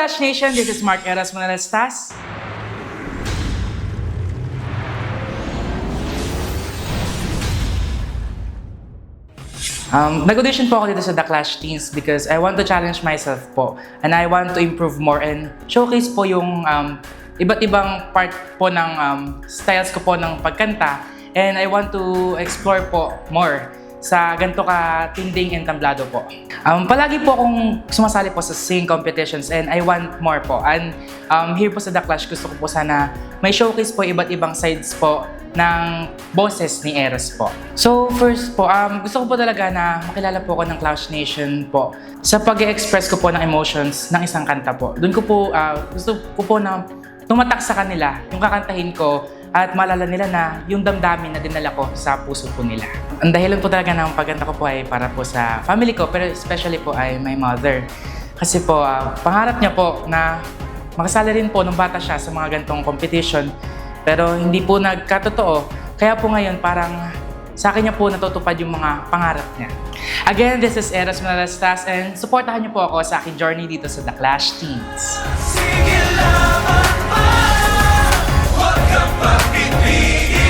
Clash Nation, this is Mark Eras Manalastas. Nag-audition po ako dito sa The Clash Teens because I want to challenge myself po and I want to improve more and showcase po yung iba't ibang part po ng styles ko po ng pagkanta and I want to explore po more sa ganito ka-tinding and tamblado po. Palagi po akong sumasali po sa singing competitions and I want more po. And here po sa The Clash, gusto ko po sana may showcase po iba't ibang sides po ng boses ni Eros po. So first po, gusto ko po talaga na makilala po ako ng Clash Nation po sa pag-express ko po ng emotions ng isang kanta po. Doon ko po, gusto ko po na tumatak sa kanila yung kakantahin ko at malala nila na yung damdamin na dinala ko sa puso po nila. Ang dahilan po talaga ng pagkanta ko po ay para po sa family ko, pero especially po ay my mother. Kasi po, pangarap niya po na makasali rin po nung bata siya sa mga ganitong competition. Pero hindi po nagkatotoo. Kaya po ngayon parang sa akin niya po natutupad yung mga pangarap niya. Again, this is Eras Manalastas and supportahan niyo po ako sa aking journey dito sa The Clash Teens. Sige lamang, wag kang pag-ibigin.